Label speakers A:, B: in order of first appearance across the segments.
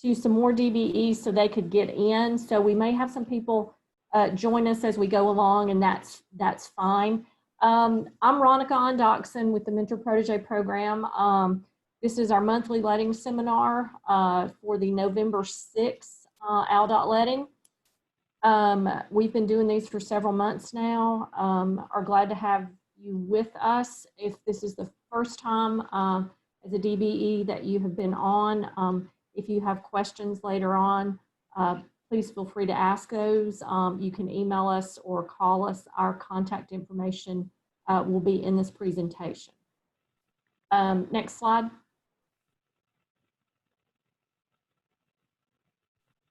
A: to some more DBEs so they could get in. So we may have some people join us as we go along, and that's fine. I'm Ronica Ondoxson with the Mentor Protege Program. This is our monthly letting seminar for the November 6th ALDOT letting. We've been doing these for several months now. Are glad to have you with us. If this is the first time as a DBE that you have been on, if you have questions later on, please feel free to ask those. You can email us or call us. Our contact information will be in this presentation. Next slide.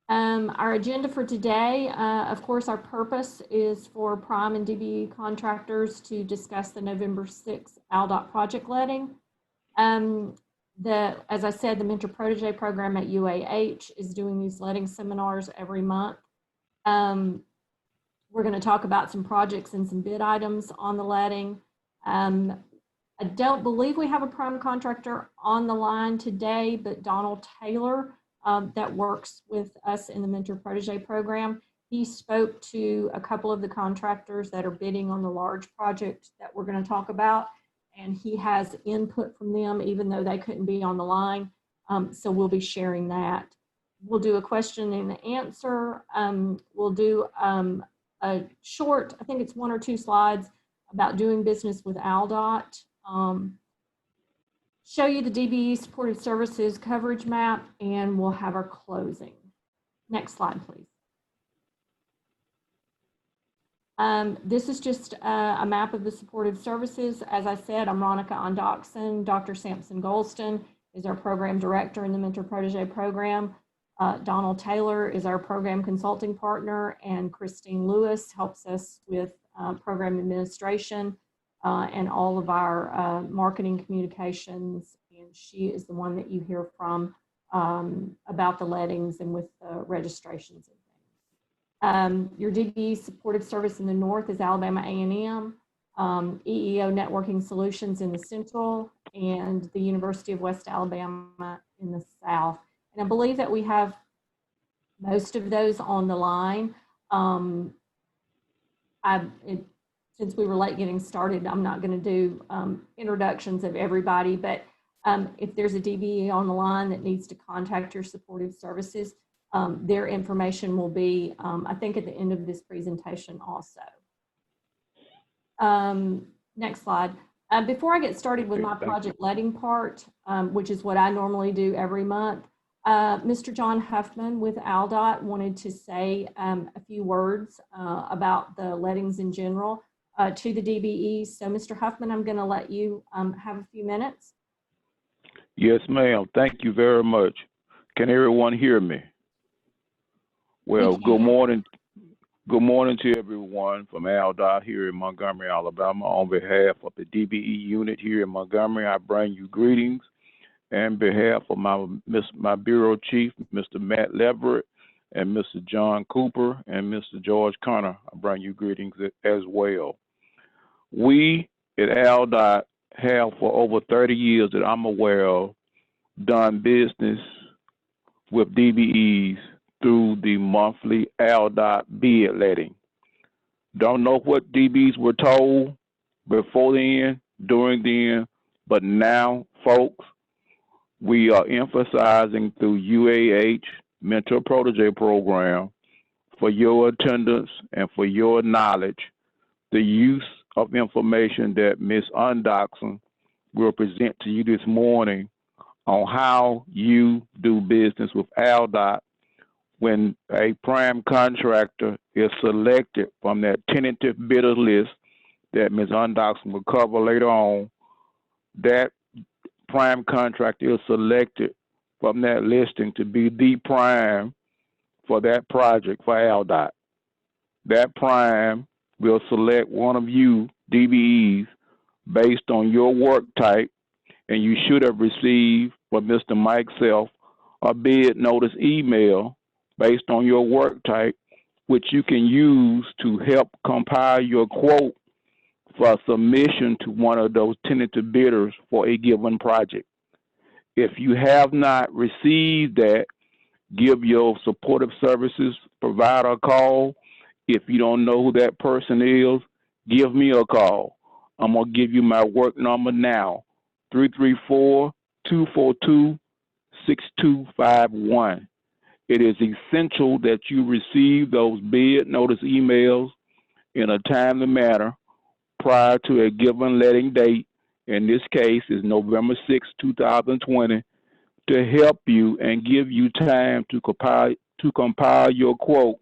A: Our agenda for today, of course, our purpose is for prime and DBE contractors to discuss the November 6th ALDOT project letting. As I said, the Mentor Protege program at UAH is doing these letting seminars every month. We're going to talk about some projects and some bid items on the letting. I don't believe we have a prime contractor on the line today, but Donald Taylor, that works with us in the Mentor Protege program, he spoke to a couple of the contractors that are bidding on the large project that we're going to talk about, and he has input from them even though they couldn't be on the line. So we'll be sharing that. We'll do a question and answer. We'll do a short, I think it's 1 or 2 slides about doing business with ALDOT. Show you the DBE supportive services coverage map, and we'll have our closing. Next slide, please. This is just a map of the supportive services. As I said, I'm Ronica Ondoxson. Dr. Sampson Golston is our program director in the Mentor Protege program. Donald Taylor is our program consulting partner, and Christine Lewis helps us with program administration and all of our marketing communications. And she is the one that you hear from about the lettings and with the registrations and things. Your DBE supportive service in the north is Alabama A&M, EEO Networking Solutions in the central, and the University of West Alabama in the south. And I believe that we have most of those on the line. Since we were late getting started, I'm not going to do introductions of everybody, but if there's a DBE on the line that needs to contact your supportive services, their information will be, I think, at the end of this presentation also. Next slide. Before I get started with my project letting part, which is what I normally do every month, Mr. John Huffman with ALDOT wanted to say a few words about the lettings in general to the DBE. So Mr. Huffman, I'm going to let you have a few minutes.
B: Yes, ma'am. Thank you very much. Can everyone hear me? Well, good morning. Good morning to everyone from ALDOT here in Montgomery, Alabama. On behalf of the DBE unit here in Montgomery, I bring you greetings. And on behalf of my bureau chief, Mr. Matt Leverett, and Mr. John Cooper, and Mr. George Connor, I bring you greetings as well. We at ALDOT have, for over 30 years that I'm aware of, done business with DBEs through the monthly ALDOT bid letting. Don't know what DBs were told before then, during then, but now, folks, we are emphasizing through UAH Mentor Protege program for your attendance and for your knowledge the use of information that Ms. Ondoxson will present to you this morning on how you do business with ALDOT when a prime contractor is selected from that tentative bidder list that Ms. Ondoxson will cover later on. That prime contractor is selected from that listing to be the prime for that project for ALDOT. That prime will select one of you DBEs based on your work type, and you should have received from Mr. Mike Self a bid notice email based on your work type, which you can use to help compile your quote for submission to one of those tentative bidders for a given project. If you have not received that, give your supportive services provider a call. If you don't know who that person is, give me a call. I'm going to give you my work number now, 334-242-6251. It is essential that you receive those bid notice emails in a timely manner prior to a given letting date. In this case is November 6, 2020, to help you and give you time to compile your quote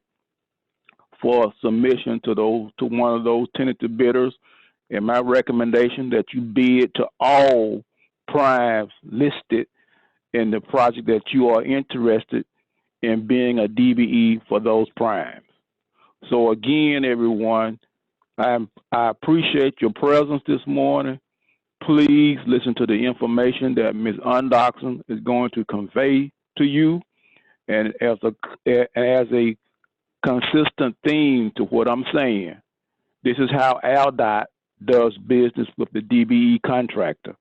B: for submission to one of those tentative bidders. And my recommendation that you bid to all primes listed in the project that you are interested in being a DBE for those primes. So again, everyone, I appreciate your presence this morning. Please listen to the information that Ms. Undoxson is going to convey to you, and as a consistent theme to what I'm saying, this is how ALDOT does business with the DBE contractor.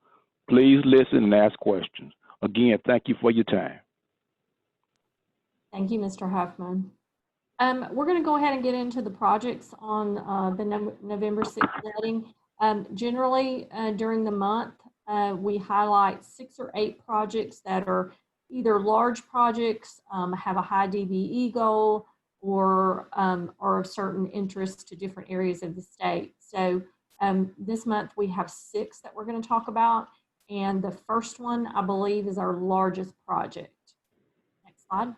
B: Please listen and ask questions. Again, thank you for your time.
A: Thank you, Mr. Huffman. We're going to go ahead and get into the projects on the November 6th letting. Generally, during the month, we highlight 6 or 8 projects that are either large projects, have a high DBE goal, or are of certain interest to different areas of the state. So this month we have 6 that we're going to talk about, and the first one, I believe, is our largest project. Next slide.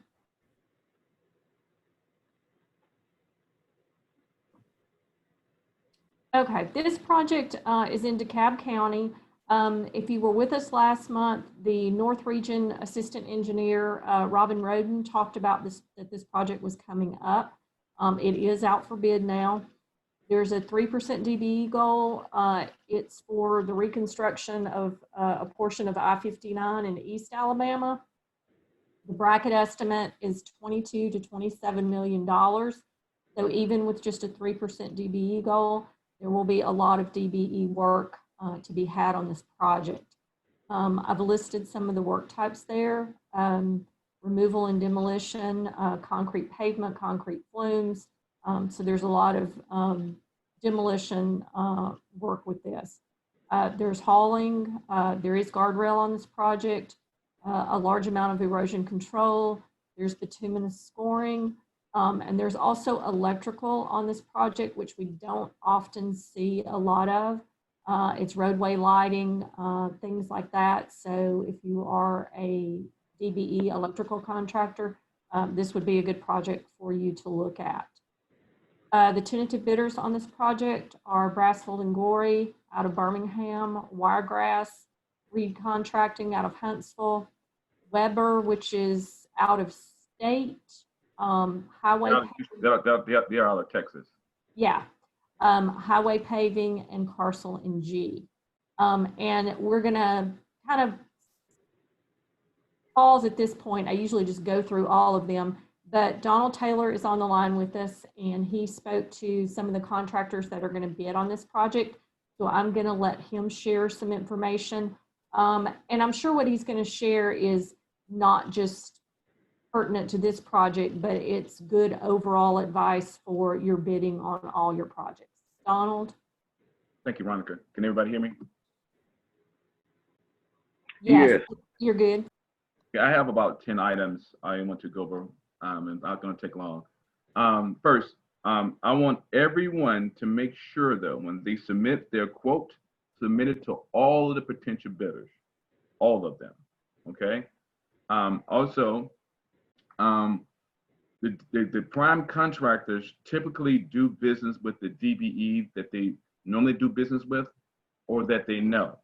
A: Okay, this project is in DeKalb County. If you were with us last month, the North Region Assistant Engineer, Robin Roden, talked about that this project was coming up. It is out for bid now. There's a 3% DBE goal. It's for the reconstruction of a portion of I-59 in East Alabama. The bracket estimate is $22 to $27 million. So even with just a 3% DBE goal, there will be a lot of DBE work to be had on this project. I've listed some of the work types there: removal and demolition, concrete pavement, concrete flumes. So there's a lot of demolition work with this. There's hauling, there is guardrail on this project, a large amount of erosion control, there's bituminous scoring, and there's also electrical on this project, which we don't often see a lot of. It's roadway lighting, things like that. So if you are a DBE electrical contractor, this would be a good project for you to look at. The tentative bidders on this project are Brasfield and Gorey out of Birmingham, Wiregrass, Reed Contracting out of Huntsville, Weber, which is out of state, Highway.
C: They're out of Texas.
A: Yeah. Highway Paving, and Carcel and G. And we're gonna kind of pause at this point. I usually just go through all of them, but Donald Taylor is on the line with us, and he spoke to some of the contractors that are gonna bid on this project. So I'm gonna let him share some information. And I'm sure what he's gonna share is not just pertinent to this project, but it's good overall advice for your bidding on all your projects. Donald?
C: Thank you, Ronica. Can everybody hear me?
A: Yes. You're good.
C: Yeah, I have about 10 items I want to go over, and not going to take long. First, I want everyone to make sure, though, when they submit their quote, submit it to all of the potential bidders, all of them, okay? Also, the prime contractors typically do business with the DBE that they normally do business with or that they know,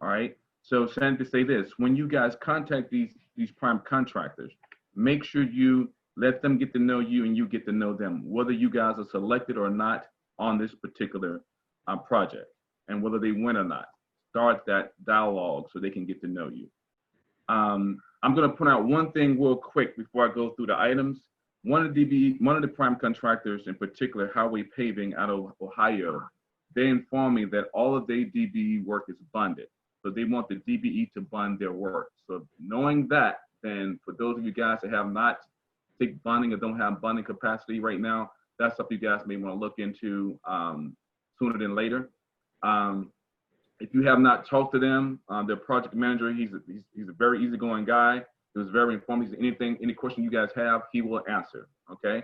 C: all right? So Sam, to say this, when you guys contact these prime contractors, make sure you let them get to know you and you get to know them, whether you guys are selected or not on this particular project, and whether they win or not. Start that dialogue so they can get to know you. I'm going to point out one thing real quick before I go through the items. One of the prime contractors, in particular, Highway Paving out of Ohio, they informed me that all of their DBE work is bonded. So they want the DBE to bond their work. So knowing that, then for those of you guys that have not taken bonding or don't have bonding capacity right now, that's something you guys may want to look into sooner than later. If you have not talked to them, their project manager, he's a very easygoing guy. He was very informative. Any question you guys have, he will answer. Okay.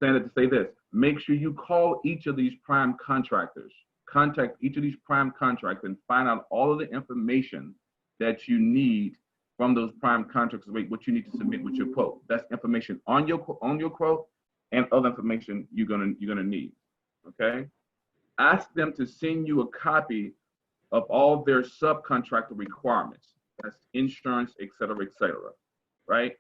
C: Saying it to say this: make sure you call each of these prime contractors. Contact each of these prime contractors and find out all of the information that you need from those prime contractors. What you need to submit with your quote. That's information on your quote and other information you're gonna need. Okay. Ask them to send you a copy of all their subcontractor requirements. That's insurance, et cetera, right?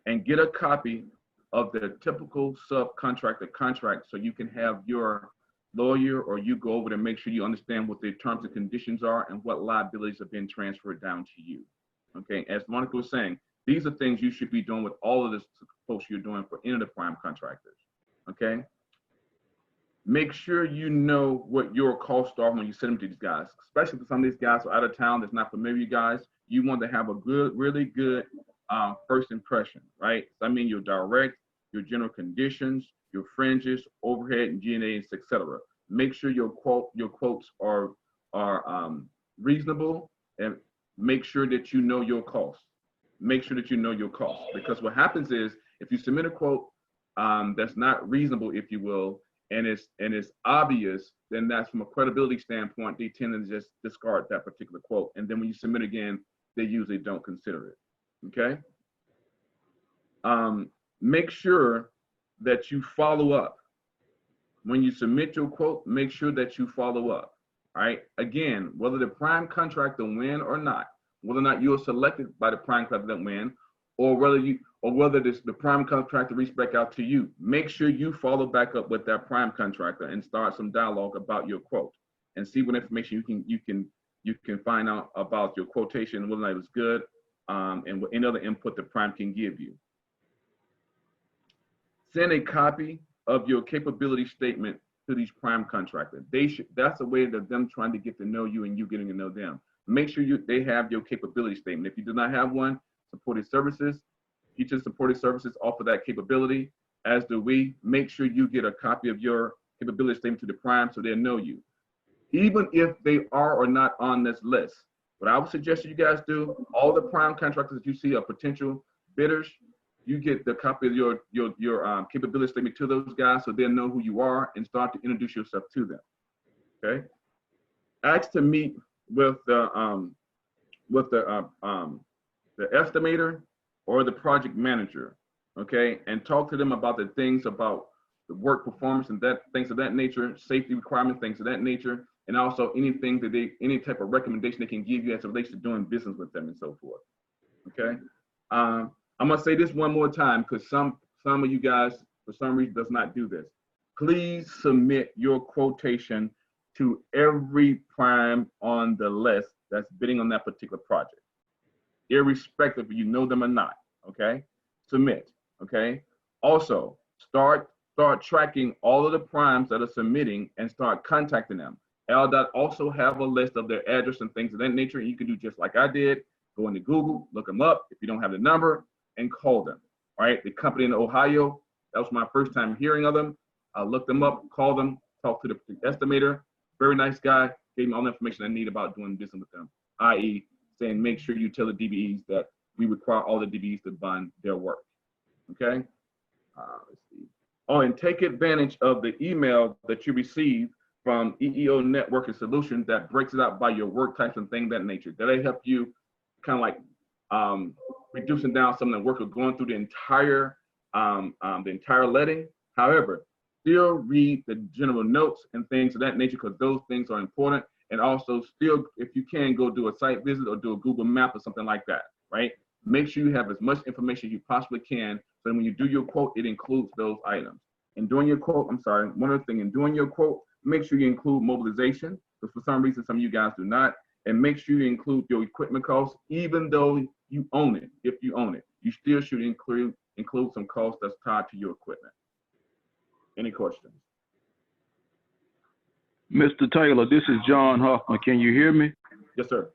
C: And get a copy of their typical subcontractor contract so you can have your lawyer or you go over to make sure you understand what the terms and conditions are and what liabilities have been transferred down to you. Okay, as Monica was saying, these are things you should be doing with all of the folks you're doing for any of the prime contractors. Okay. Make sure you know what your costs are when you send them to these guys, especially for some of these guys who are out of town that's not familiar with you guys. You want to have a really good first impression, right? So I mean your direct, your general conditions, your fringes, overhead, and G&A, etc. Make sure your quotes are reasonable, and make sure that you know your costs. Make sure that you know your costs, because what happens is if you submit a quote that's not reasonable, if you will, and it's obvious, then that's from a credibility standpoint, they tend to just discard that particular quote. And then when you submit again, they usually don't consider it. Okay. Make sure that you follow up. When you submit your quote, make sure that you follow up. All right. Again, whether the prime contractor win or not, whether or not you are selected by the prime contractor that win, or whether the prime contractor reach back out to you, make sure you follow back up with that prime contractor and start some dialogue about your quote and see what information you can find out about your quotation, whether or not it was good, and what any other input the prime can give you. Send a copy of your capability statement to these prime contractors. That's a way of them trying to get to know you and you getting to know them. Make sure they have your capability statement. If you do not have one, supported services, each of the supported services offer that capability, as do we. Make sure you get a copy of your capability statement to the prime so they'll know you. Even if they are or not on this list, what I would suggest you guys do, all the prime contractors that you see are potential bidders, you get the copy of your capability statement to those guys so they'll know who you are and start to introduce yourself to them. Okay. Ask to meet with the estimator or the project manager, okay, and talk to them about the things about the work performance and things of that nature, safety requirements, things of that nature, and also anything that any type of recommendation they can give you as it relates to doing business with them and so forth. Okay, I'm gonna say this one more time because some of you guys for some reason does not do this. Please submit your quotation to every prime on the list that's bidding on that particular project, irrespective of you know them or not. Okay, submit. Okay, also start tracking all of the primes that are submitting and start contacting them. LDOT also have a list of their address and things of that nature. You can do just like I did. Go into Google, look them up if you don't have the number, and call them. All right, the company in Ohio, that was my first time hearing of them. I looked them up, called them, talked to the estimator. Very nice guy, gave me all the information I need about doing business with them, i.e. saying make sure you tell the DBEs that we require all the DBEs to bond their work. Okay, let's see. Oh, and take advantage of the email that you receive from EEO Networking Solutions that breaks it out by your work types and things of that nature. That'll help you kind of like reducing down some of the work of going through the entire letting. However, still read the general notes and things of that nature because those things are important. And also still, if you can, go do a site visit or do a Google map or something like that, right? Make sure you have as much information as you possibly can so when you do your quote, it includes those items. And doing your quote, one other thing, in doing your quote, make sure you include mobilization, because for some reason, some of you guys do not. And make sure you include your equipment costs, even though you own it. If you own it, you still should include some costs that's tied to your equipment. Any questions?
B: Mr. Taylor, this is John Huffman. Can you hear me?
C: Yes, sir.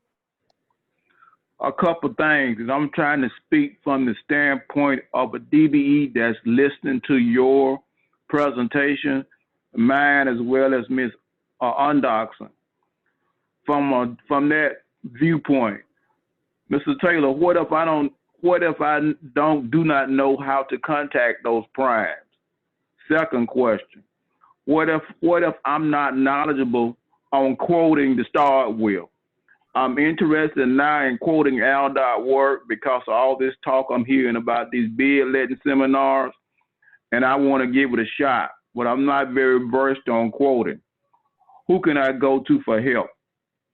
B: a couple things, and I'm trying to speak from the standpoint of a DBE that's listening to your presentation, mine as well as Ms. Undoxson. From that viewpoint, Mr. Taylor, what if I do not know how to contact those primes? Second question, what if I'm not knowledgeable on quoting to start with? I'm interested now in quoting ALDOT work because of all this talk I'm hearing about these bid letting seminars, and I want to give it a shot, but I'm not very versed on quoting. Who can I go to for help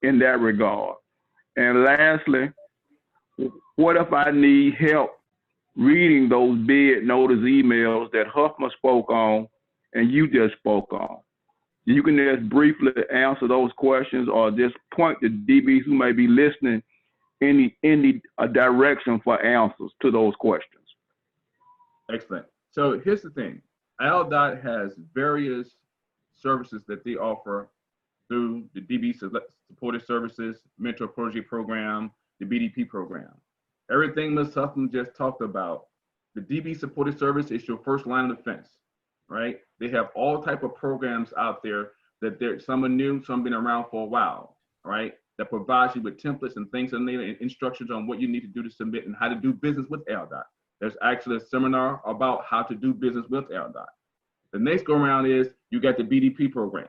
B: in that regard? And lastly, what if I need help reading those bid notice emails that Huffman spoke on and you just spoke on? You can just briefly answer those questions or just point to DBs who may be listening in the direction for answers to those questions.
C: Excellent. So here's the thing. ALDOT has various services that they offer through the DB supported services, mentor protege program, the BDP program. Everything Ms. Huffman just talked about, the DB supported service is your first line of defense, right? They have all type of programs out there that some are new, some been around for a while, right? That provides you with templates and things and instructions on what you need to do to submit and how to do business with ALDOT. There's actually a seminar about how to do business with ALDOT. The next go around is you got the BDP program.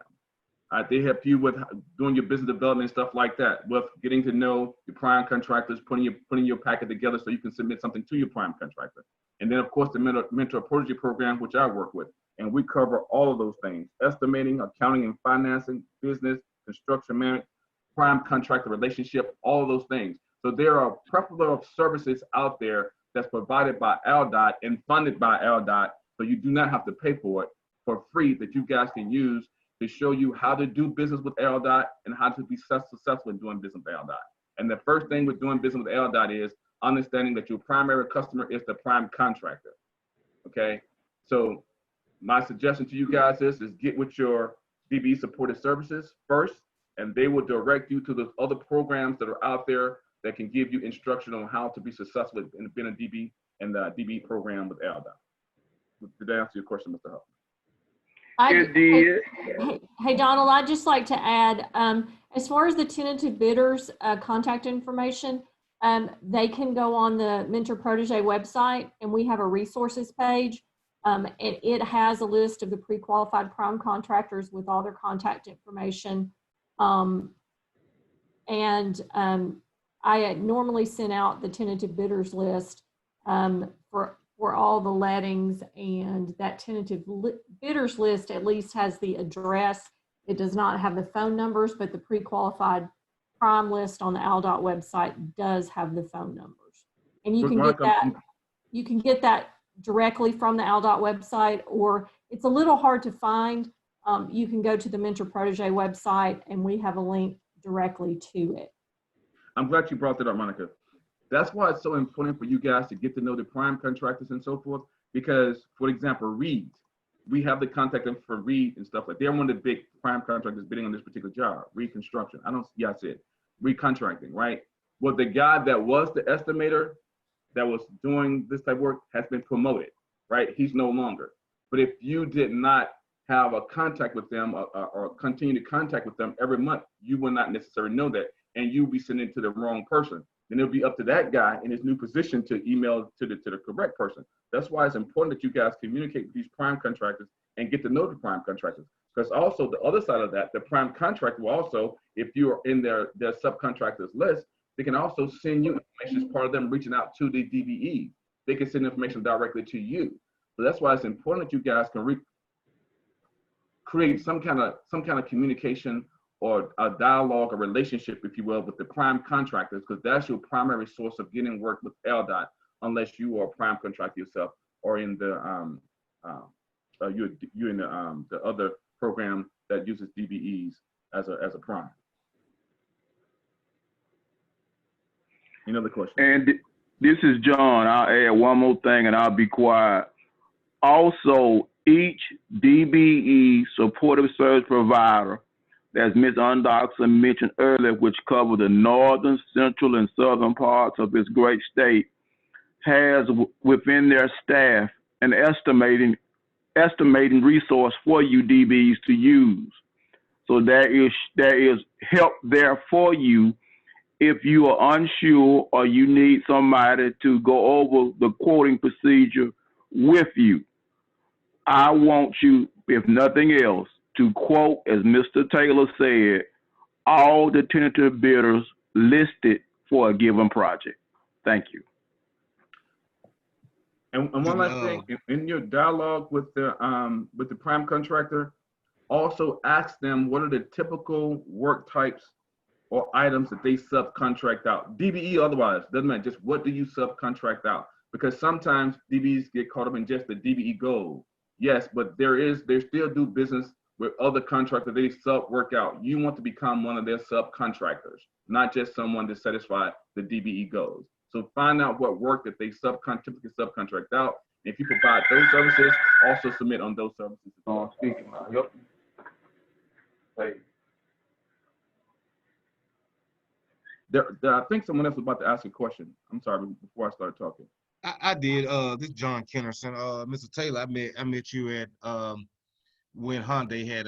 C: They help you with doing your business development and stuff like that, with getting to know your prime contractors, putting your packet together so you can submit something to your prime contractor. And then of course the mentor protege program, which I work with. And we cover all of those things: estimating, accounting and financing, business, construction management, prime contractor relationship, all of those things. So there are a plethora of services out there that's provided by ALDOT and funded by ALDOT, so you do not have to pay for it, for free, that you guys can use to show you how to do business with ALDOT and how to be successful in doing business with ALDOT. And the first thing with doing business with ALDOT is understanding that your primary customer is the prime contractor, okay? So my suggestion to you guys is get with your DB supported services first, and they will direct you to the other programs that are out there that can give you instruction on how to be successful in being a DB and the DB program with ALDOT. Did that answer your question, Mr. Huffman?
A: Hey, Donald, I'd just like to add, as far as the tentative bidders contact information, they can go on the Mentor Protege website, and we have a resources page. And it has a list of the pre-qualified prime contractors with all their contact information. I normally send out the tentative bidders list for all the lettings, and that tentative bidders list at least has the address. It does not have the phone numbers, but the pre-qualified prime list on the ALDOT website does have the phone numbers. And you can get that directly from the ALDOT website, or it's a little hard to find. You can go to the Mentor Protege website, and we have a link directly to it.
C: I'm glad you brought that up, Monica. That's why it's so important for you guys to get to know the prime contractors and so forth, because, for example, Reed, we have the contact them for Reed and stuff like that. They're one of the big prime contractors bidding on this particular job, Reed Construction. I said Reed Contracting, right? Well, the guy that was the estimator that was doing this type of work has been promoted, right? He's no longer. But if you did not have a contact with them or continue to contact with them every month, you will not necessarily know that, and you'll be sending it to the wrong person. Then it'll be up to that guy in his new position to email to the correct person. That's why it's important that you guys communicate with these prime contractors and get to know the prime contractors. Because also the other side of that, the prime contractor will also, if you are in their subcontractors list, they can also send you information as part of them reaching out to the DBE. They can send information directly to you. So that's why it's important that you guys can create some kind of communication or a dialogue, a relationship, if you will, with the prime contractors, because that's your primary source of getting work with ALDOT, unless you are a prime contractor yourself or in the you're in the other program that uses DBEs as a prime. Any other question?
B: And this is John. I'll add one more thing and I'll be quiet. Also, each DBE supportive service provider as Ms. Undoxson mentioned earlier, which cover the northern, central, and southern parts of this great state, has within their staff an estimating resource for you DBs to use. So there is help there for you if you are unsure or you need somebody to go over the quoting procedure with you. I want you, if nothing else, to quote, as Mr. Taylor said, all the tentative bidders listed for a given project. Thank you.
C: And one last thing, in your dialogue with the prime contractor, also ask them what are the typical work types or items that they subcontract out. DBE otherwise, doesn't matter, just what do you subcontract out? Because sometimes DBEs get caught up in just the DBE goal. Yes, but they still do business with other contractors they sub work out. You want to become one of their subcontractors, not just someone to satisfy the DBE goals. So find out what work that they typically subcontract out. If you provide those services, also submit on those services.
B: Speaking now. Yep. Hey.
C: I think someone else was about to ask a question. I'm sorry, before I started talking.
D: I did. This is John Kennerson. Mr. Taylor, I met you at when Hyundai had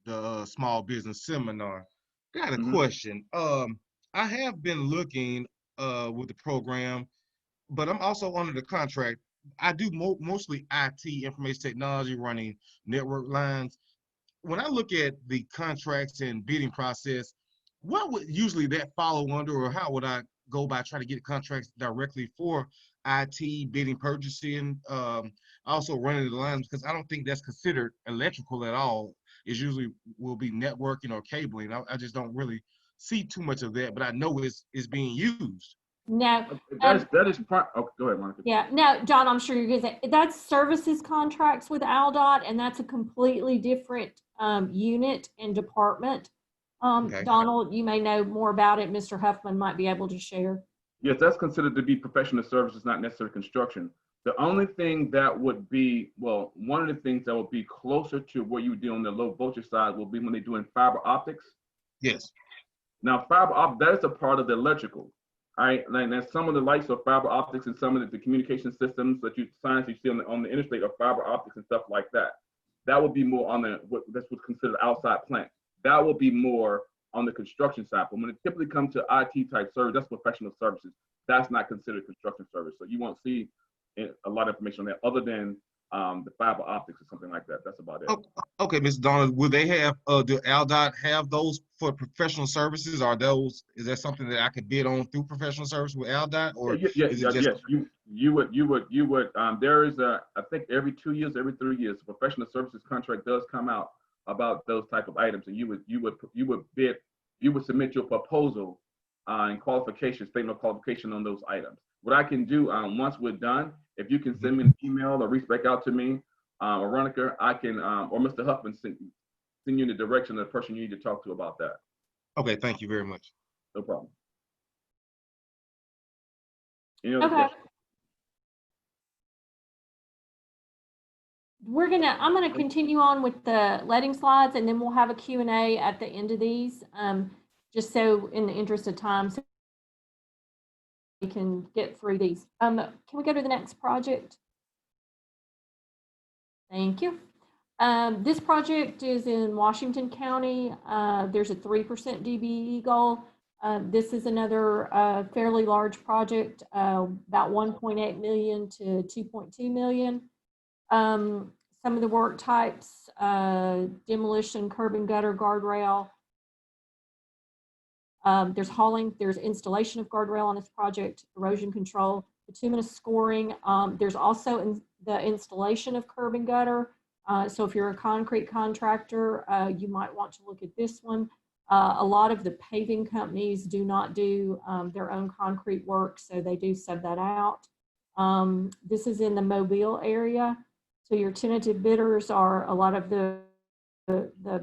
D: the small business seminar. Got a question. I have been looking with the program, but I'm also under the contract. I do mostly IT, information technology, running network lines. When I look at the contracts and bidding process, what would usually that follow under, or how would I go by trying to get contracts directly for IT, bidding, purchasing, also running the lines? Because I don't think that's considered electrical at all. It usually will be networking or cabling. I just don't really see too much of that, but I know it's being used.
A: No.
C: That is oh, go ahead, Monica.
A: Yeah, no, John, I'm sure you're going to say that's services contracts with ALDOT, and that's a completely different unit and department.
D: Okay.
A: Donald, you may know more about it. Mr. Huffman might be able to share.
C: Yes, that's considered to be professional services, not necessarily construction. The only thing that would be, well, one of the things that would be closer to what you would do on the low voltage side will be when they're doing fiber optics.
D: Yes.
C: Now, fiber optics, that is a part of the electrical. All right, and some of the lights are fiber optics, and some of the communication systems that you see on the interstate are fiber optics and stuff like that. That would be more on that's what's considered outside plant. That will be more on the construction side. But when it typically comes to IT type service, that's professional services. That's not considered construction service. So you won't see a lot of information on that other than the fiber optics or something like that. That's about it.
D: Okay, Ms. Donald, will they have, do ALDOT have those for professional services? Is that something that I could bid on through professional service with ALDOT, or is it just?
C: Yes, you would. There is I think every 2 years, every 3 years, a professional services contract does come out about those type of items, and you would submit your proposal and qualification, statement of qualification on those items. What I can do once we're done, if you can send me an email or reach back out to me, or Veronica, I can, or Mr. Huffman, send you in the direction of the person you need to talk to about that.
D: Okay, thank you very much.
C: No problem. Any other questions?
A: I'm gonna continue on with the letting slides, and then we'll have a Q&A at the end of these, just so in the interest of time, so we can get through these. Can we go to the next project? Thank you. This project is in Washington County. There's a 3% DBE goal. This is another fairly large project, about 1.8 million to 2.2 million. Some of the work types, demolition, curb and gutter, guardrail. There's hauling, there's installation of guardrail on this project, erosion control, bituminous scoring. There's also the installation of curb and gutter. So if you're a concrete contractor, you might want to look at this one. A lot of the paving companies do not do their own concrete work, so they do sub that out. This is in the Mobile area. So your tentative bidders are a lot of the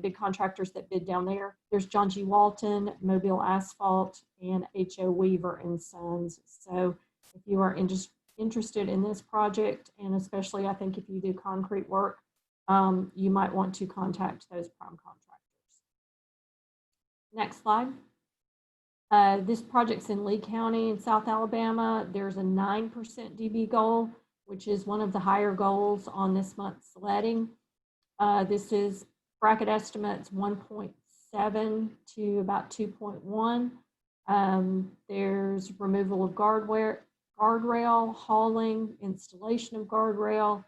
A: big contractors that bid down there. There's John G. Walton, Mobile Asphalt, and H.O. Weaver and Sons. So if you are interested in this project, and especially I think if you do concrete work, you might want to contact those prime contractors. Next slide. This project's in Lee County in South Alabama. There's a 9% DB goal, which is one of the higher goals on this month's letting. This is bracket estimates 1.7 to about 2.1. There's removal of guardrail, hauling, installation of guardrail,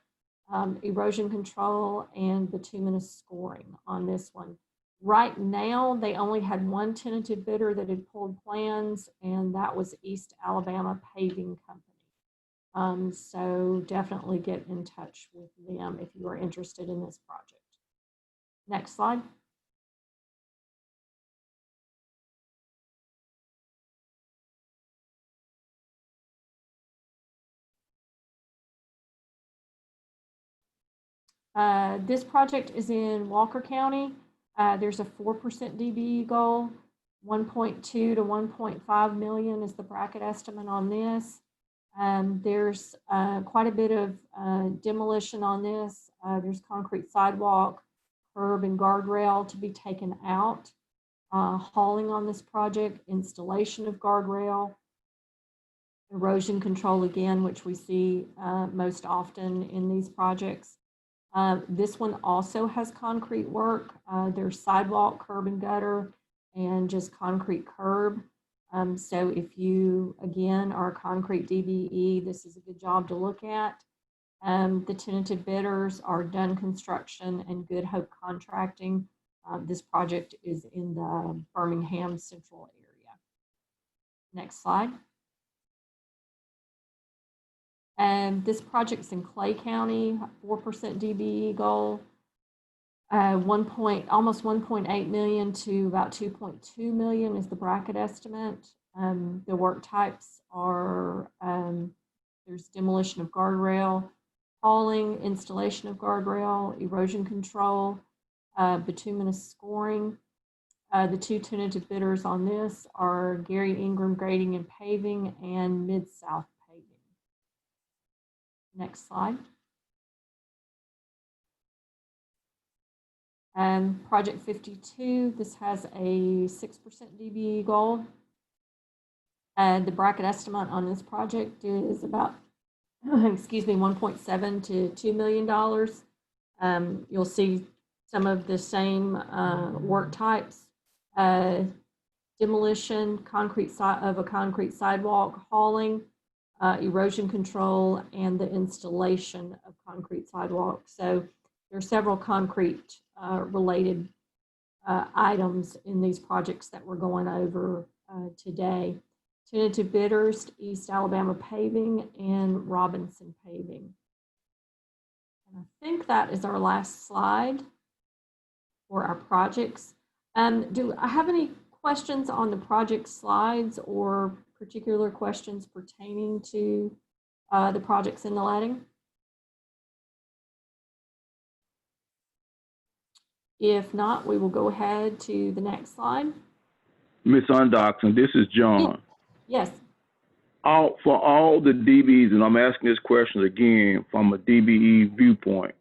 A: erosion control, and bituminous scoring on this one. Right now, they only had one tentative bidder that had pulled plans, and that was East Alabama Paving Company. So definitely get in touch with them if you are interested in this project. Next slide. This project is in Walker County. There's a 4% DBE goal. 1.2 to 1.5 million is the bracket estimate on this. There's quite a bit of demolition on this. There's concrete sidewalk, curb, and guardrail to be taken out. Hauling on this project, installation of guardrail, erosion control again, which we see most often in these projects. This one also has concrete work. There's sidewalk, curb and gutter, and just concrete curb. So if you, again, are a concrete DBE, this is a good job to look at. The tentative bidders are Done Construction and Good Hope Contracting. This project is in the Birmingham Central area. Next slide. And this project's in Clay County, 4% DBE goal, almost 1.8 million to about 2.2 million is the bracket estimate. The work types are, there's demolition of guardrail, hauling, installation of guardrail, erosion control, bituminous scoring. The two tentative bidders on this are Gary Ingram Grading and Paving and Mid-South Paving. Next slide. Project 52, this has a 6% DBE goal. And the bracket estimate on this project is about, excuse me, 1.7 to $2 million. You'll see some of the same work types. Demolition, of a concrete sidewalk, hauling, erosion control, and the installation of concrete sidewalk. So there are several concrete related items in these projects that we're going over today. Tentative bidders, East Alabama Paving and Robinson Paving. And I think that is our last slide for our projects. Do I have any questions on the project slides or particular questions pertaining to the projects in the letting? If not, we will go ahead to the next slide.
B: Ms. Undoxson, this is John.
A: Yes.
B: For all the DBs, and I'm asking this question again from a DBE viewpoint,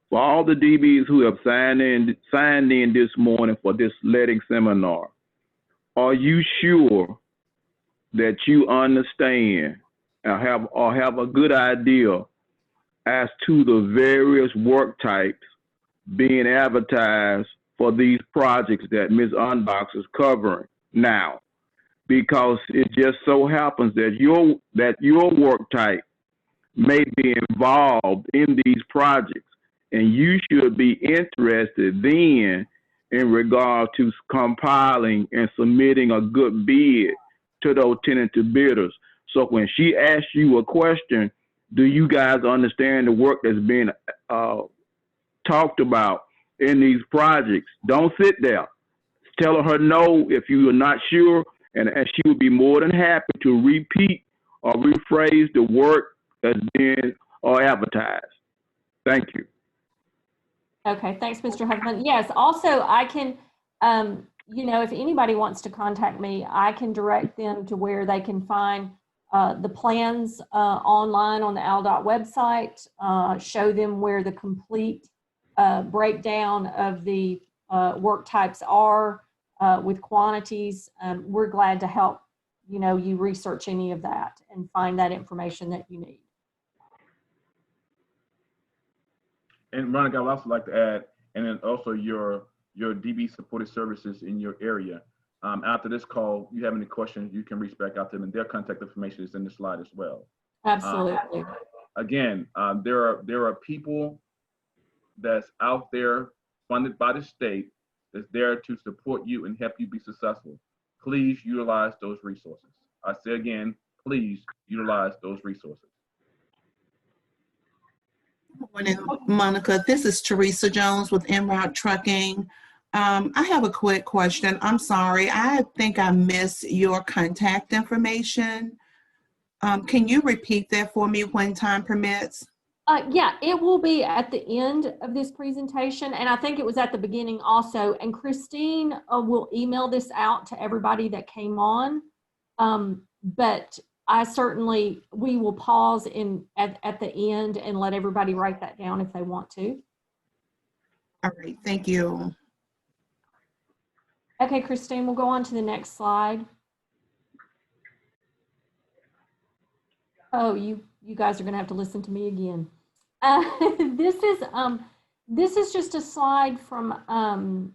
B: for all the DBs who have signed in this morning for this letting seminar, are you sure that you understand or have a good idea as to the various work types being advertised for these projects that Ms. Unbox is covering now? Because it just so happens that your work type may be involved in these projects, and you should be interested then in regard to compiling and submitting a good bid to those tentative bidders. So when she asks you a question, do you guys understand the work that's being talked about in these projects? Don't sit there. Tell her no if you are not sure, and she would be more than happy to repeat or rephrase the work that's being advertised. Thank you.
A: Okay, thanks, Mr. Huffman. Yes, also I can, you know, if anybody wants to contact me, I can direct them to where they can find the plans online on the ALDOT website, show them where the complete breakdown of the work types are. with quantities, we're glad to help, you research any of that and find that information that you need.
C: And Monica, I'd also like to add, and then also your DB supported services in your area. After this call, you have any questions, you can reach back out to them, and their contact information is in the slide as well.
A: Absolutely.
C: Again, there are people that's out there funded by the state that's there to support you and help you be successful. Please utilize those resources. I say again, please utilize those resources.
E: Good morning, Monica. This is Teresa Jones with Enroute Trucking. I have a quick question. I'm sorry. I think I missed your contact information. Can you repeat that for me when time permits?
A: Yeah, it will be at the end of this presentation, and I think it was at the beginning also. And Christine will email this out to everybody that came on. But we will pause at the end and let everybody write that down if they want to.
E: All right, thank you.
A: Okay, Christine, we'll go on to the next slide. Oh, you guys are gonna have to listen to me again. This is just a slide from,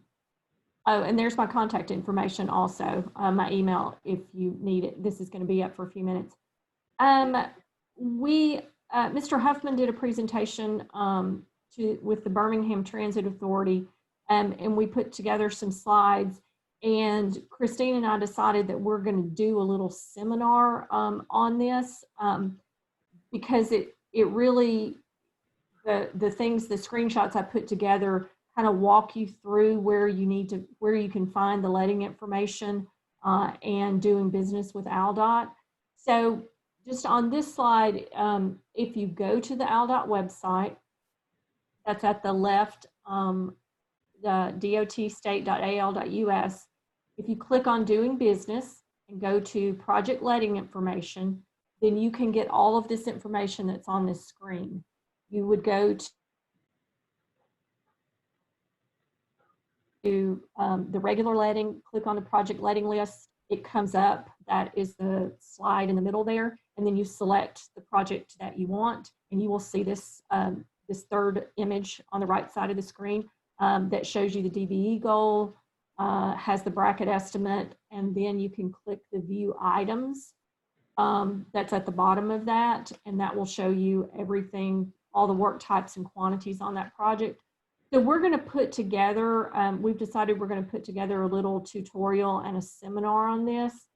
A: oh, and there's my contact information also, my email if you need it. This is gonna be up for a few minutes. Mr. Huffman did a presentation with the Birmingham Transit Authority, and we put together some slides, and Christine and I decided that we're gonna do a little seminar on this because it really, the things, the screenshots I put together kind of walk you through where you can find the letting information and doing business with ALDOT. So just on this slide, if you go to the ALDOT website, that's at the left, the dotstate.al.us. If you click on doing business and go to project letting information, then you can get all of this information that's on this screen. You would go to the regular letting, click on the project letting list. It comes up, that is the slide in the middle there, and then you select the project that you want, and you will see this, this third image on the right side of the screen that shows you the DBE goal, has the bracket estimate, and then you can click the view items. That's at the bottom of that, and that will show you everything, all the work types and quantities on that project. So we're going to put together, we've decided we're going to put together a little tutorial and a seminar on this.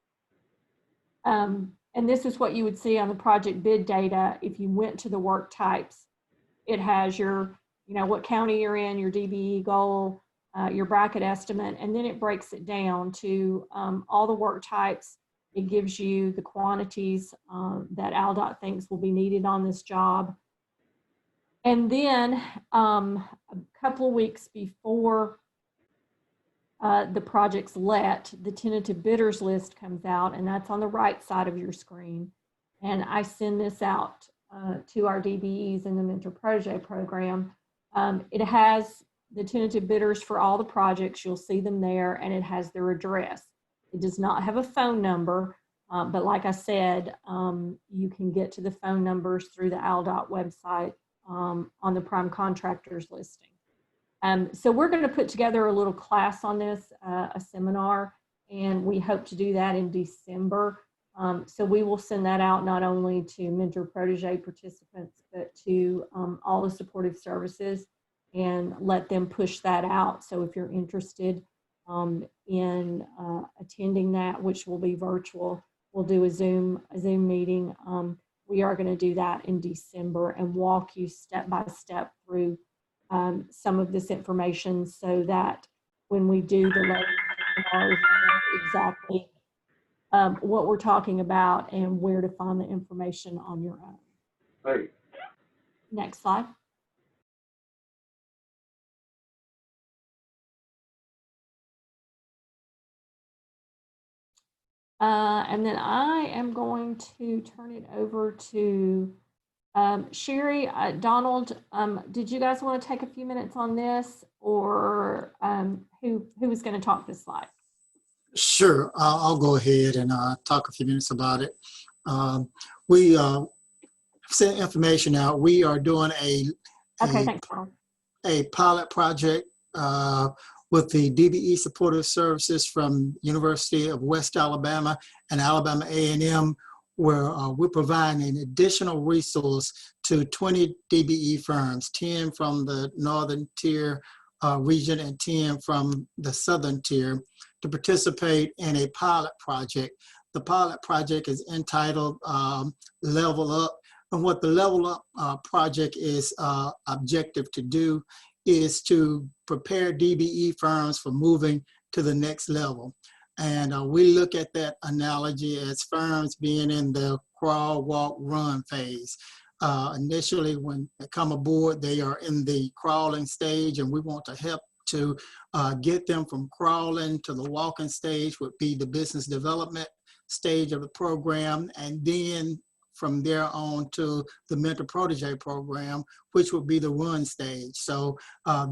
A: And this is what you would see on the project bid data. If you went to the work types, it has your, what county you're in, your DBE goal, your bracket estimate, and then it breaks it down to all the work types. It gives you the quantities that ALDOT thinks will be needed on this job. And then a couple of weeks before the project's let, the tentative bidders list comes out, and that's on the right side of your screen. And I send this out to our DBEs in the Mentor Protege program. It has the tentative bidders for all the projects. You'll see them there, and it has their address. It does not have a phone number, but like I said, you can get to the phone numbers through the ALDOT website on the prime contractors listing. So we're going to put together a little class on this, a seminar, and we hope to do that in December. So we will send that out not only to Mentor Protege participants, but to all the supportive services and let them push that out. So if you're interested in attending that, which will be virtual, we'll do a Zoom meeting. We are going to do that in December and walk you step by step through some of this information so that when we do the letting seminars, exactly what we're talking about and where to find the information on your own.
C: Hey.
A: Next slide. And then I am going to turn it over to Sherry, Donald. Did you guys want to take a few minutes on this, or who is going to talk this slide?
F: Sure, I'll go ahead and talk a few minutes about it. We sent information out. We are doing
A: Okay, thanks, Carl.
F: a pilot project with the DBE Supportive Services from University of West Alabama and Alabama A&M, where we're providing an additional resource to 20 DBE firms, 10 from the Northern Tier region and 10 from the Southern Tier, to participate in a pilot project. The pilot project is entitled Level Up. And what the Level Up project is objective to do is to prepare DBE firms for moving to the next level. And we look at that analogy as firms being in the crawl, walk, run phase. Initially, when they come aboard, they are in the crawling stage, and we want to help to get them from crawling to the walking stage, would be the business development stage of the program, and then from there on to the mentor protege program, which would be the run stage. So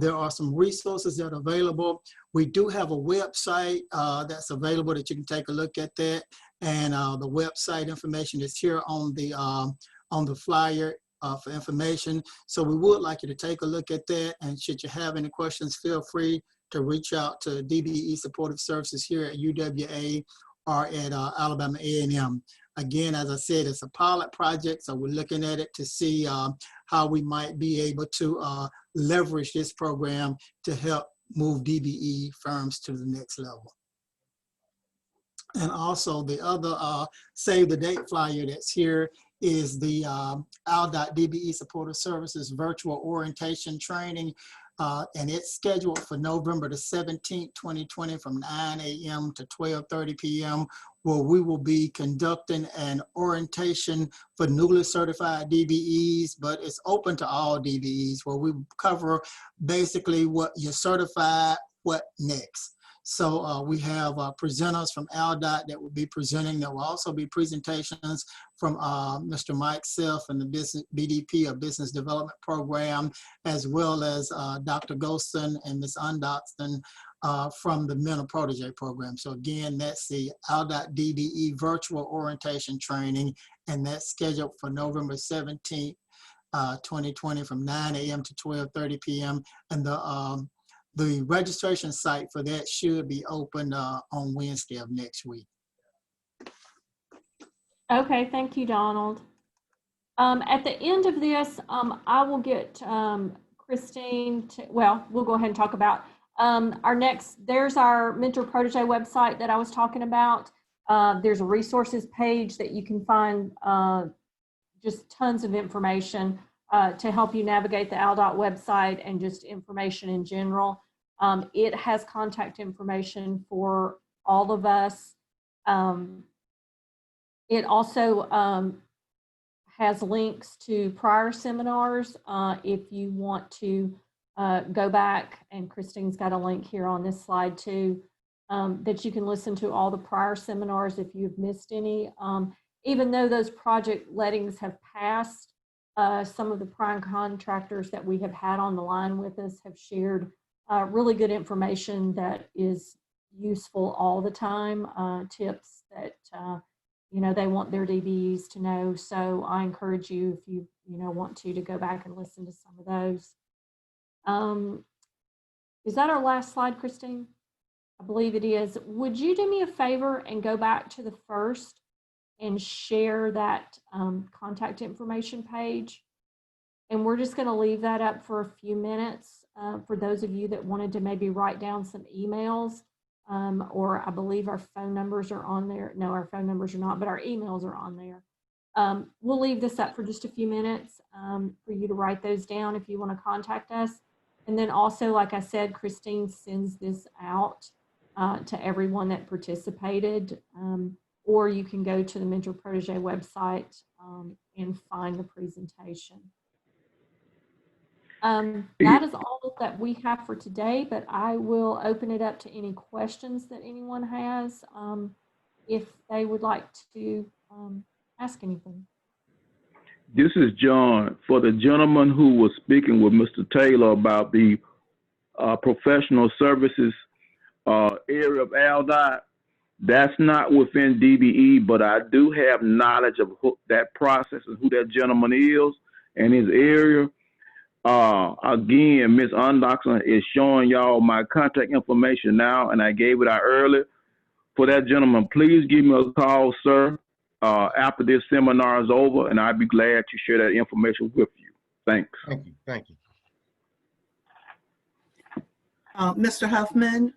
F: there are some resources that are available. We do have a website that's available that you can take a look at that. And the website information is here on the flyer for information. So we would like you to take a look at that. And should you have any questions, feel free to reach out to DBE Supportive Services here at UWA or at Alabama A&M. Again, as I said, it's a pilot project, so we're looking at it to see how we might be able to leverage this program to help move DBE firms to the next level. And also the other save the date flyer that's here is the ALDOT DBE Supportive Services virtual orientation training. And it's scheduled for November the 17th, 2020 from 9 a.m. to 12:30 p.m., where we will be conducting an orientation for newly certified DBEs, but it's open to all DBEs, where we cover basically what you're certified, what next. So we have presenters from ALDOT that will be presenting. There will also be presentations from Mr. Mike Self and the business BDP, or Business Development Program, as well as Dr. Golston and Ms. Undoxton from the Mentor Protege Program. So again, that's the ALDOT DBE Virtual Orientation Training, and that's scheduled for November 17th, 2020 from 9 a.m. to 12:30 p.m. And the registration site for that should be open on Wednesday of next week.
A: Okay, thank you, Donald. At the end of this, I will get Christine to, well, we'll go ahead and talk about our next, there's our Mentor Protege website that I was talking about. There's a resources page that you can find just tons of information to help you navigate the ALDOT website and just information in general. It has contact information for all of us. It also has links to prior seminars if you want to go back, and Christine's got a link here on this slide too, that you can listen to all the prior seminars if you've missed any. Even though those project lettings have passed, some of the prime contractors that we have had on the line with us have shared really good information that is useful all the time, tips that you know, they want their DBEs to know. So I encourage you, if you want to go back and listen to some of those. Is that our last slide, Christine? I believe it is. Would you do me a favor and go back to the first and share that contact information page? And we're just going to leave that up for a few minutes for those of you that wanted to maybe write down some emails, or I believe our phone numbers are on there. No, our phone numbers are not, but our emails are on there. We'll leave this up for just a few minutes for you to write those down if you want to contact us. And then also, like I said, Christine sends this out to everyone that participated, or you can go to the Mentor Protege website and find the presentation. That is all that we have for today, but I will open it up to any questions that anyone has if they would like to ask anything.
B: This is John. For the gentleman who was speaking with Mr. Taylor about the professional services area of ALDOT, That's not within DBE, but I do have knowledge of that process and who that gentleman is and his area. Again, Ms. Undoxon is showing y'all my contact information now, and I gave it out earlier. For that gentleman, please give me a call, sir, after this seminar is over, and I'd be glad to share that information with you. Thanks.
D: Thank you. Thank you.
E: Mr. Huffman,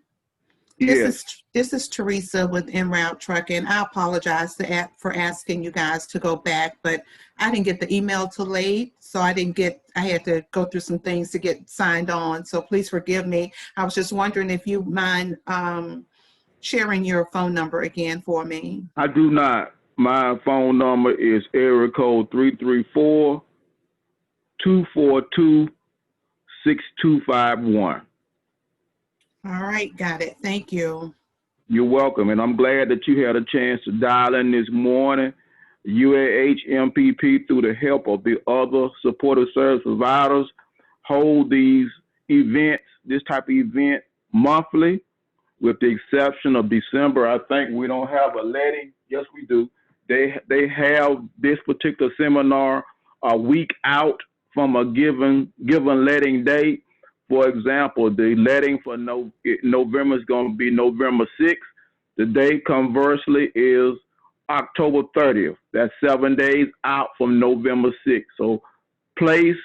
B: Yes.
E: this is Teresa with En Route Trucking. I apologize for asking you guys to go back, but I didn't get the email till late, so I had to go through some things to get signed on. So please forgive me. I was just wondering if you mind sharing your phone number again for me.
B: I do not. My phone number is area code 334-242-6251.
E: All right, got it. Thank you.
B: You're welcome, and I'm glad that you had a chance to dial in this morning. UAH MPP, through the help of the other supportive service providers, hold these events, this type of event, monthly, with the exception of December. I think we don't have a letting. Yes, we do. They have this particular seminar a week out from a given letting date. For example, the letting for November is going to be November 6th. The date, conversely, is October 30th. That's 7 days out from November 6th. So place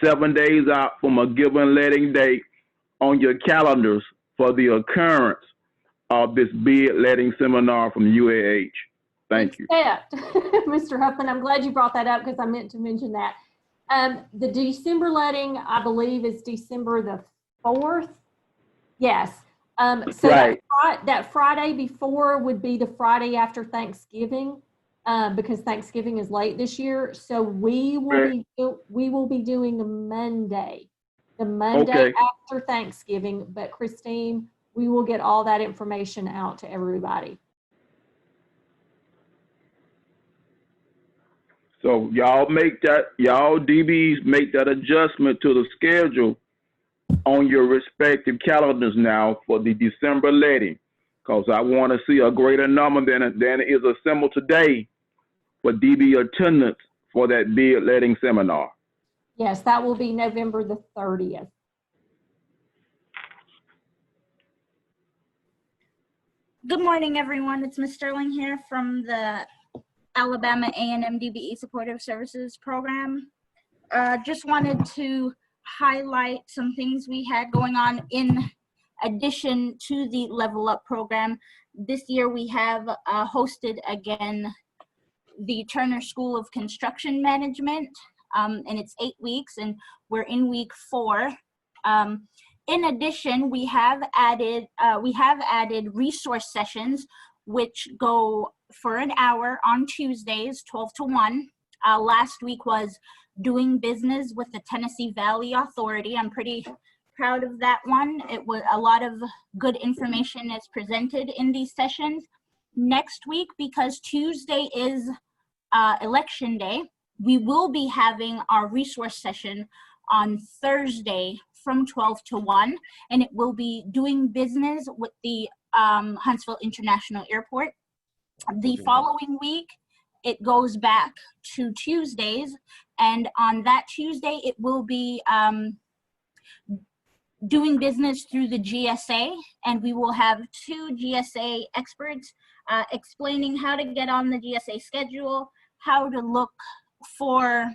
B: 7 days out from a given letting date on your calendars for the occurrence of this bid letting seminar from UAH. Thank you.
A: Except, Mr. Huffman, I'm glad you brought that up because I meant to mention that. The December letting, I believe, is December the 4th. Yes. So
B: Right.
A: that Friday before would be the Friday after Thanksgiving, because Thanksgiving is late this year. So we will be doing the Monday
B: Okay.
A: after Thanksgiving. But Christine, we will get all that information out to everybody.
B: So y'all DBs make that adjustment to the schedule on your respective calendars now for the December letting, because I want to see a greater number than is assembled today for DB attendance for that bid letting seminar.
A: Yes, that will be November the 30th.
G: Good morning, everyone. It's Ms. Sterling here from the Alabama A&M DBE Supportive Services Program. Just wanted to highlight some things we had going on in addition to the Level Up program. This year we have hosted again the Turner School of Construction Management, and it's 8 weeks, and we're in week 4. In addition, we have added resource sessions, which go for an hour on Tuesdays, 12 to 1. Last week was doing business with the Tennessee Valley Authority. I'm pretty proud of that one. It was a lot of good information is presented in these sessions. Next week, because Tuesday is election day, we will be having our resource session on Thursday from 12 to 1, and it will be doing business with the Huntsville International Airport. The following week, it goes back to Tuesdays, and on that Tuesday, it will be doing business through the GSA, and we will have 2 GSA experts explaining how to get on the GSA schedule, how to look for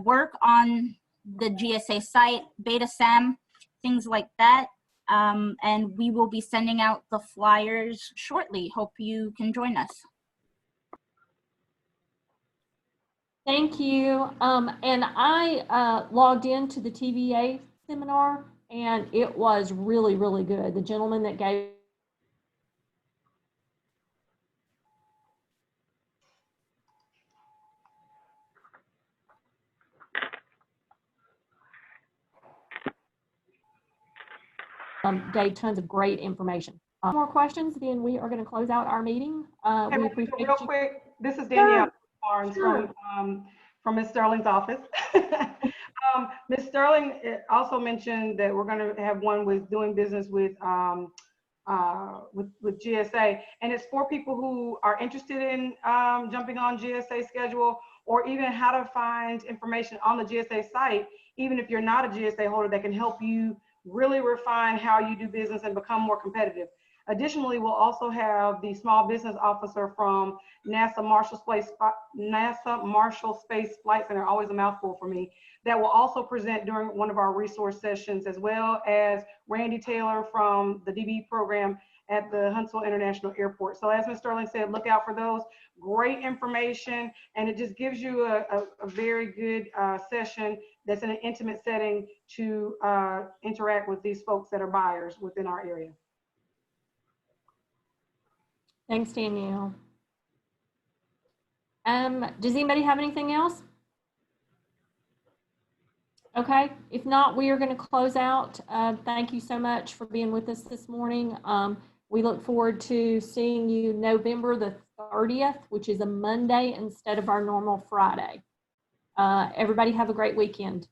G: work on the GSA site, Beta SAM, things like that. And we will be sending out the flyers shortly. Hope you can join us.
A: Thank you. And I logged into the TVA seminar, and it was really, really good. The gentleman that gave gave tons of great information. More questions, then we are going to close out our meeting.
H: Hey,
A: We
H: Monica,
A: appreciate
H: real
A: you.
H: quick, this is Danielle Barnes
A: Sure.
H: from Ms. Sterling's office. Ms. Sterling also mentioned that we're going to have one with doing business with with GSA. And it's for people who are interested in jumping on GSA schedule, or even how to find information on the GSA site, even if you're not a GSA holder, that can help you really refine how you do business and become more competitive. Additionally, we'll also have the small business officer from NASA Marshall Space Flight Center, always a mouthful for me, that will also present during one of our resource sessions, as well as Randy Taylor from the DBE program at the Huntsville International Airport. So as Ms. Sterling said, look out for those. Great information, and it just gives you a very good session that's in an intimate setting to interact with these folks that are buyers within our area.
A: Thanks, Danielle. Does anybody have anything else? Okay, if not, we are going to close out. Thank you so much for being with us this morning. We look forward to seeing you November the 30th, which is a Monday instead of our normal Friday. Everybody have a great weekend.